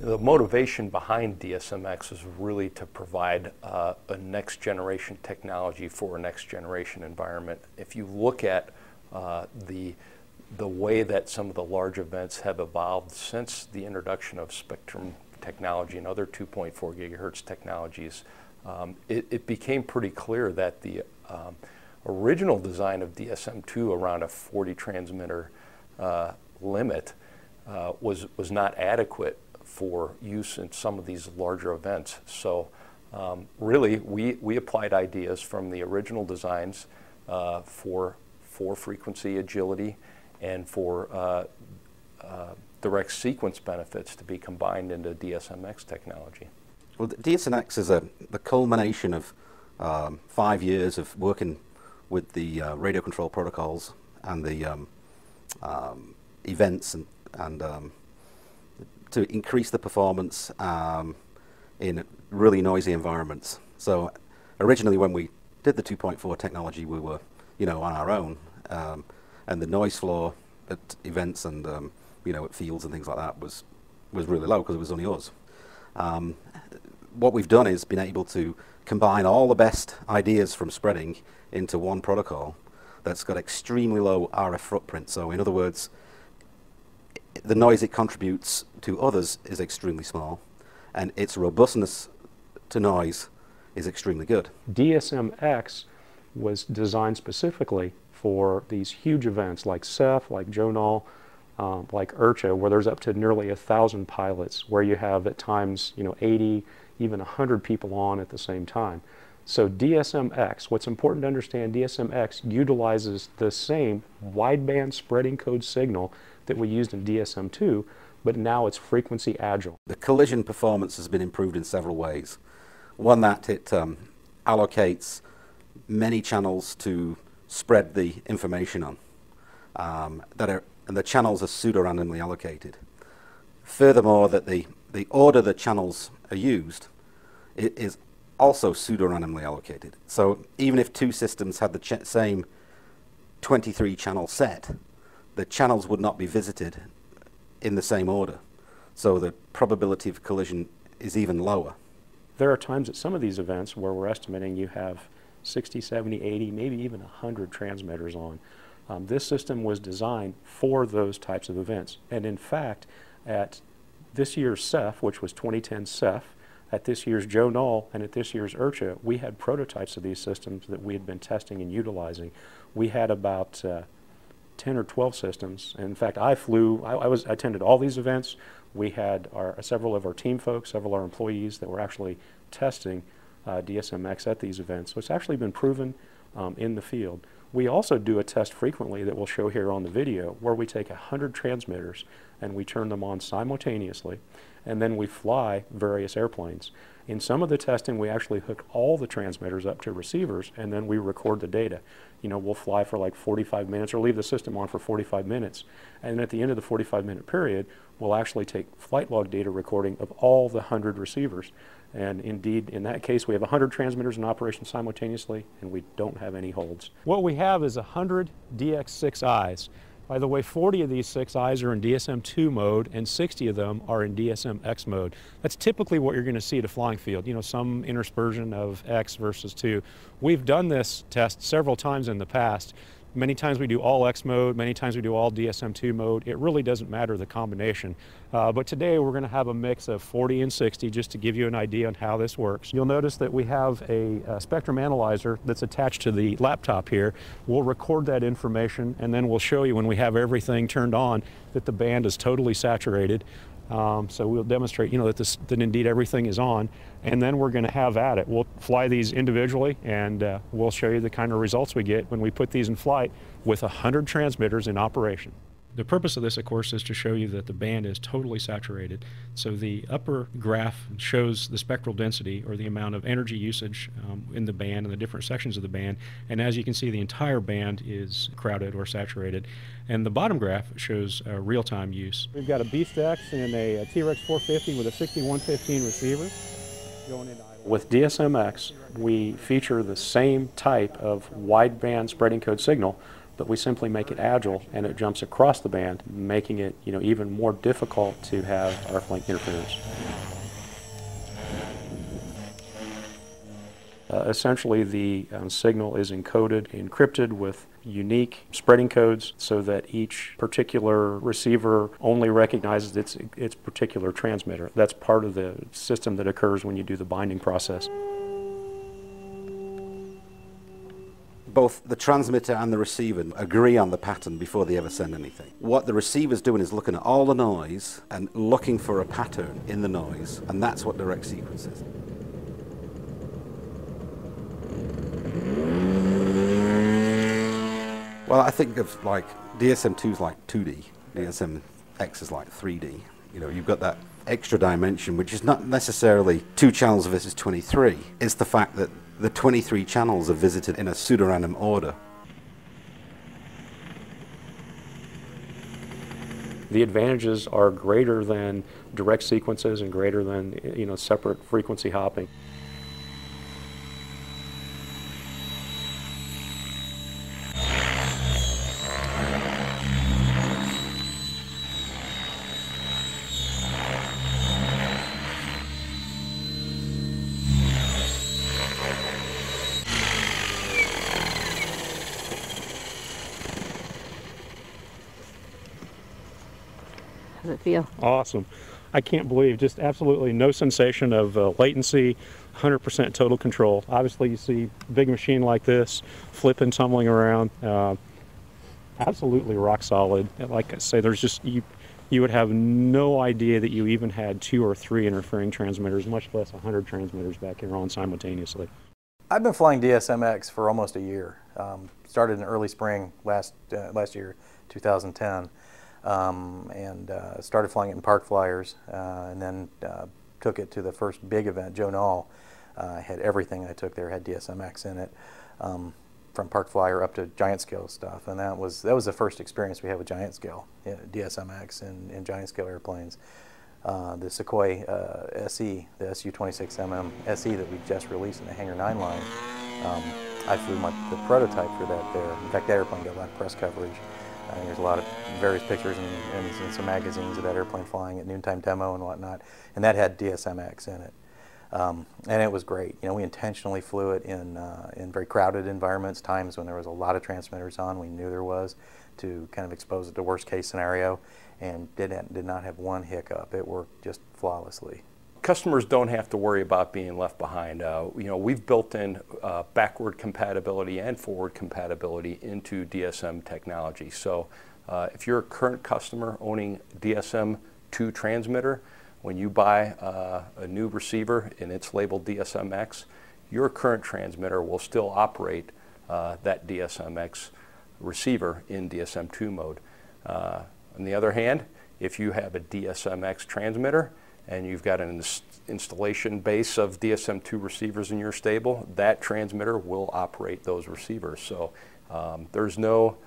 The motivation behind DSMX is really to provide a next generation technology for a next generation environment. If you look at the way that some of the large events have evolved since the introduction of Spektrum technology and other 2.4 gigahertz technologies, it became pretty clear that the original design of DSM2 around a 40 transmitter limit was not adequate for use in some of these larger events. So really, we applied ideas from the original designs for frequency agility and for direct sequence benefits to be combined into DSMX technology. Well, DSMX is the culmination of 5 years of working with the radio control protocols and the events and to increase the performance in really noisy environments. So originally when we did the 2.4 technology, we were, on our own, and the noise floor at events and at fields and things like that was really low because it was only us. What we've done is been able to combine all the best ideas from spreading into one protocol that's got extremely low RF footprint. So in other words, the noise it contributes to others is extremely small, and its robustness to noise is extremely good. DSMX was designed specifically for these huge events like CEF, like JONAL, like IRCHA, where there's up to nearly 1,000 pilots, where you have at times 80, even 100 people on at the same time. So DSMX, what's important to understand, DSMX utilizes the same wideband spreading code signal that we used in DSM2, but now it's frequency agile. The collision performance has been improved in several ways. One, that it allocates many channels to spread the information on, and the channels are pseudo-randomly allocated. Furthermore, that the order the channels are used is also pseudo-randomly allocated. So even if two systems had the same 23 channel set, the channels would not be visited in the same order. So the probability of collision is even lower. There are times at some of these events where we're estimating you have 60, 70, 80, maybe even 100 transmitters on. This system was designed for those types of events. And in fact, at this year's CEF, which was 2010 CEF, at this year's JONAL, and at this year's IRCHA, we had prototypes of these systems that we had been testing and utilizing. We had about 10 or 12 systems. And in fact, I attended all these events. We had several of our team folks, several of our employees that were actually testing DSMX at these events. So it's actually been proven in the field. We also do a test frequently that we'll show here on the video, where we take 100 transmitters and we turn them on simultaneously, and then we fly various airplanes. In some of the testing, we actually hook all the transmitters up to receivers, and then we record the data. We'll fly for like 45 minutes or leave the system on for 45 minutes. And at the end of the 45-minute period, we'll actually take flight log data recording of all the 100 receivers. And indeed, in that case, we have 100 transmitters in operation simultaneously, and we don't have any holds. What we have is 100 DX6Is. By the way, 40 of these 6Is are in DSM2 mode, and 60 of them are in DSMX mode. That's typically what you're going to see at a flying field, some interspersion of X versus 2. We've done this test several times in the past. Many times we do all X mode, many times we do all DSM2 mode. It really doesn't matter the combination. But today we're going to have a mix of 40 and 60 just to give you an idea on how this works. You'll notice that we have a spectrum analyzer that's attached to the laptop here. We'll record that information, and then we'll show you when we have everything turned on that the band is totally saturated. So we'll demonstrate, that indeed everything is on, and then we're going to have at it. We'll fly these individually, and we'll show you the kind of results we get when we put these in flight with 100 transmitters in operation. The purpose of this, of course, is to show you that the band is totally saturated. So the upper graph shows the spectral density, or the amount of energy usage in the band and the different sections of the band. And as you can see, the entire band is crowded or saturated. And the bottom graph shows real-time use. We've got a Beast X and a T-Rex 450 with a 6115 receiver going into idle. With DSMX, we feature the same type of wideband spreading code signal, but we simply make it agile and it jumps across the band, making it even more difficult to have RF link interference. Essentially, the signal is encoded, encrypted with unique spreading codes so that each particular receiver only recognizes its particular transmitter. That's part of the system that occurs when you do the binding process. Both the transmitter and the receiver agree on the pattern before they ever send anything. What the receiver's doing is looking at all the noise and looking for a pattern in the noise, and that's what direct sequence is. Well, I think of like DSM2 is like 2D, DSMX is like 3D. You've got that extra dimension, which is not necessarily 2 channels versus 23. It's the fact that the 23 channels are visited in a pseudorandom order. The advantages are greater than direct sequences and greater than separate frequency hopping. How does it feel? Awesome. I can't believe, just absolutely no sensation of latency, 100% total control. Obviously you see a big machine like this, flipping, tumbling around, absolutely rock solid. And like I say, there's just, you would have no idea that you even had 2 or 3 interfering transmitters, much less 100 transmitters back here on simultaneously. I've been flying DSMX for almost a year. Started in early spring last year, 2010. And started flying it in park flyers, and then took it to the first big event, Joe Nall. Had everything I took there, had DSMX in it, from park flyer up to giant scale stuff, and that was the first experience we had with giant scale DSMX in giant scale airplanes. The Sukhoi SE, the Su-26mm SE that we just released in the Hangar 9 line, I flew the prototype for that there. In fact, that airplane got a lot of press coverage. There's a lot of various pictures and some magazines of that airplane flying at noontime demo and whatnot, and that had DSMX in it. And it was great. We intentionally flew it in very crowded environments, times when there was a lot of transmitters on. We knew there was, to kind of expose it to worst case scenario, and did not have one hiccup. It worked just flawlessly. Customers don't have to worry about being left behind. We've built in backward compatibility and forward compatibility into DSM technology. So if you're a current customer owning DSM2 transmitter, when you buy a new receiver and it's labeled DSMX, your current transmitter will still operate that DSMX receiver in DSM2 mode. On the other hand, if you have a DSMX transmitter and you've got an installation base of DSM2 receivers in your stable, that transmitter will operate those receivers. So there's no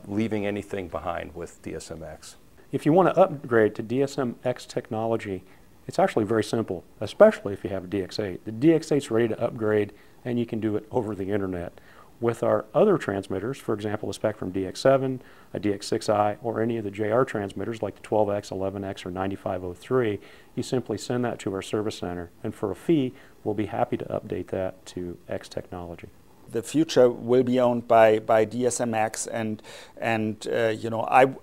leaving anything behind with DSMX. If you want to upgrade to DSMX technology, it's actually very simple, especially if you have a DX8. The DX8 is ready to upgrade, and you can do it over the internet. With our other transmitters, for example, the Spektrum DX7, a DX6i, or any of the JR transmitters like the 12X, 11X, or 9503, you simply send that to our service center, and for a fee, we'll be happy to update that to X technology. The future will be owned by DSMX, and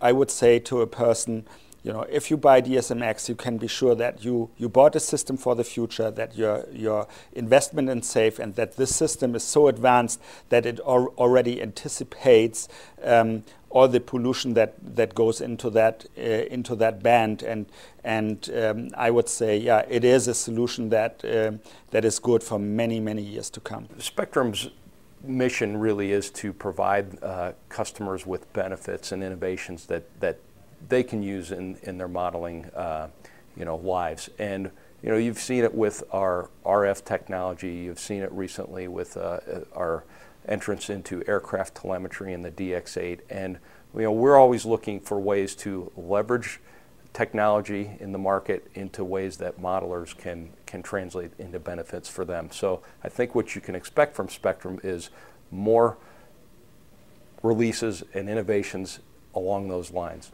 I would say to a person, if you buy DSMX, you can be sure that you bought a system for the future, that your investment is safe, and that this system is so advanced that it already anticipates all the pollution that goes into that band. And I would say, yeah, it is a solution that is good for many, many years to come. Spectrum's mission really is to provide customers with benefits and innovations that they can use in their modeling lives. And you've seen it with our RF technology. You've seen it recently with our entrance into aircraft telemetry in the DX8. And we're always looking for ways to leverage technology in the market into ways that modelers can translate into benefits for them. So I think what you can expect from Spektrum is more releases and innovations along those lines.